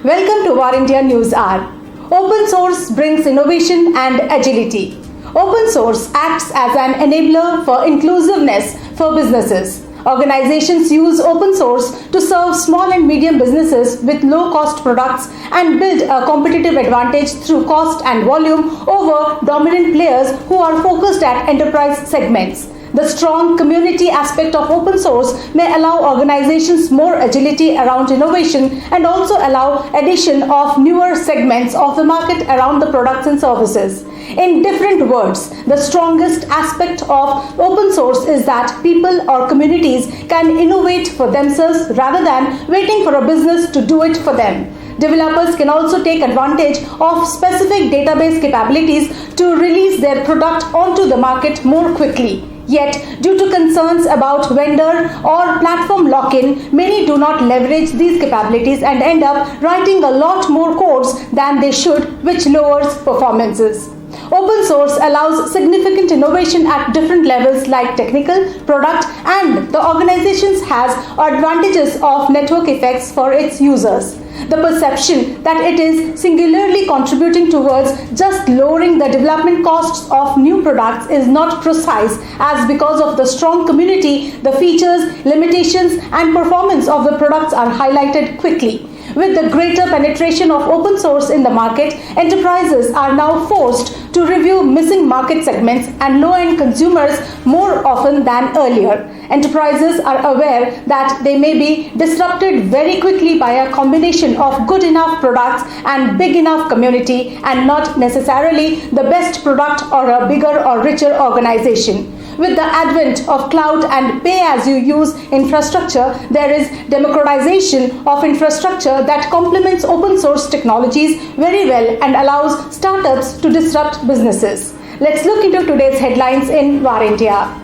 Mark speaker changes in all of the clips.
Speaker 1: Welcome to War India News Hour. Open source brings innovation and agility. Open source acts as an enabler for inclusiveness for businesses. Organizations use open source to serve small and medium businesses with low-cost products and build a competitive advantage through cost and volume over dominant players who are focused at enterprise segments. The strong community aspect of open source may allow organizations more agility around innovation and also allow addition of newer segments of the market around the products and services. In different words, the strongest aspect of open source is that people or communities can innovate for themselves rather than waiting for a business to do it for them. Developers can also take advantage of specific database capabilities to release their product onto the market more quickly. Yet, due to concerns about vendor or platform lock-in, many do not leverage these capabilities and end up writing a lot more codes than they should, which lowers performances. Open source allows significant innovation at different levels like technical, product, and the organization has advantages of network effects for its users. The perception that it is singularly contributing towards just lowering the development costs of new products is not precise, as because of the strong community, the features, limitations, and performance of the products are highlighted quickly. With the greater penetration of open source in the market, enterprises are now forced to review missing market segments and low-end consumers more often than earlier. Enterprises are aware that they may be disrupted very quickly by a combination of good enough products and big enough community, and not necessarily the best product or a bigger or richer organization. With the advent of cloud and pay-as-you-use infrastructure, there is democratization of infrastructure that complements open source technologies very well and allows startups to disrupt businesses. Let's look into today's headlines in War India.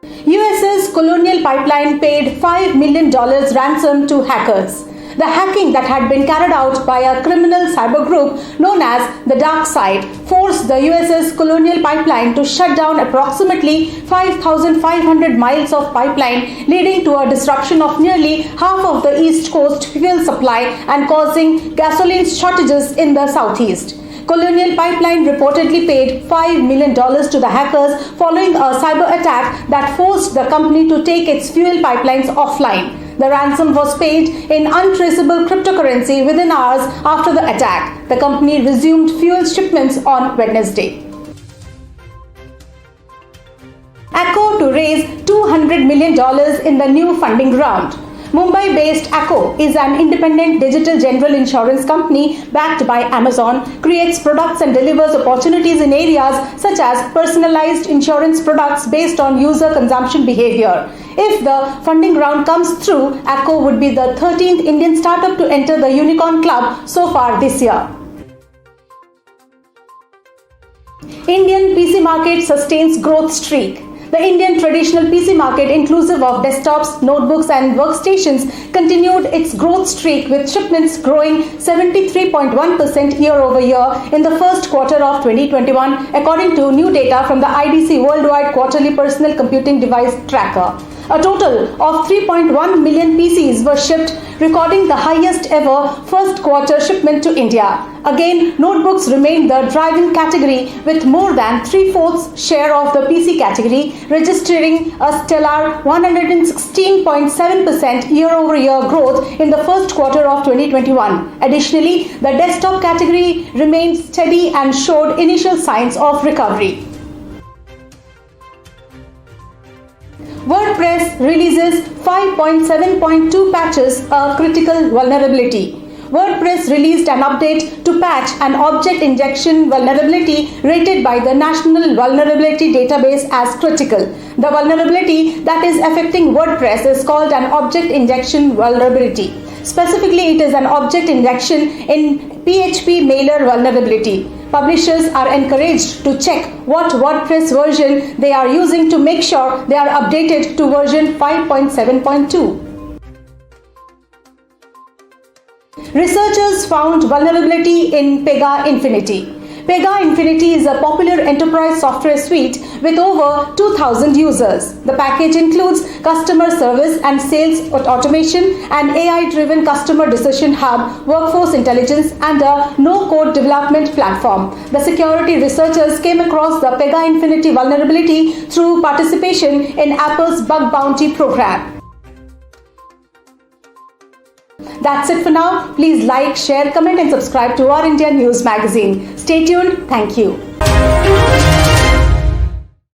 Speaker 1: US's Colonial Pipeline paid $5 million ransom to hackers. The hacking that had been carried out by a criminal cyber group known as the Dark Side forced the USS Colonial Pipeline to shut down approximately 5,500 miles of pipeline, leading to a disruption of nearly half of the East Coast fuel supply and causing gasoline shortages in the Southeast. Colonial Pipeline reportedly paid $5 million to the hackers following a cyber attack that forced the company to take its fuel pipelines offline. The ransom was paid in untraceable cryptocurrency within hours after the attack. The company resumed fuel shipments on Wednesday. ACCO to raise $200 million in the new funding round. Mumbai-based ACCO is an independent digital general insurance company backed by Amazon, creates products and delivers opportunities in areas such as personalized insurance products based on user consumption behavior. If the funding round comes through, ACCO would be the 13th Indian startup to enter the Unicorn Club so far this year. Indian PC market sustains growth streak. The Indian traditional PC market, inclusive of desktops, notebooks, and workstations, continued its growth streak with shipments growing 73.1% year over year in the first quarter of 2021, according to new data from the IDC Worldwide Quarterly Personal Computing Device Tracker. A total of 3.1 million PCs were shipped, recording the highest ever first quarter shipment to India. Again, notebooks remained the driving category with more than 3/4 share of the PC category, registering a stellar 116.7% year-over-year growth in the first quarter of 2021. Additionally, the desktop category remained steady and showed initial signs of recovery. WordPress releases 5.7.2 patches a critical vulnerability. WordPress released an update to patch an object injection vulnerability rated by the National Vulnerability Database as critical. The vulnerability that is affecting WordPress is called an object injection vulnerability. Specifically, it is an object injection in PHP mailer vulnerability. Publishers are encouraged to check what WordPress version they are using to make sure they are updated to version 5.7.2. Researchers found vulnerability in Pega Infinity. Pega Infinity is a popular enterprise software suite with over 2,000 users. The package includes customer service and sales automation, an AI-driven customer decision hub, workforce intelligence, and a no-code development platform. The security researchers came across the Pega Infinity vulnerability through participation in Apple's bug bounty program. That's it for now. Please like, share, comment and subscribe to Our India News magazine. Stay tuned. Thank you.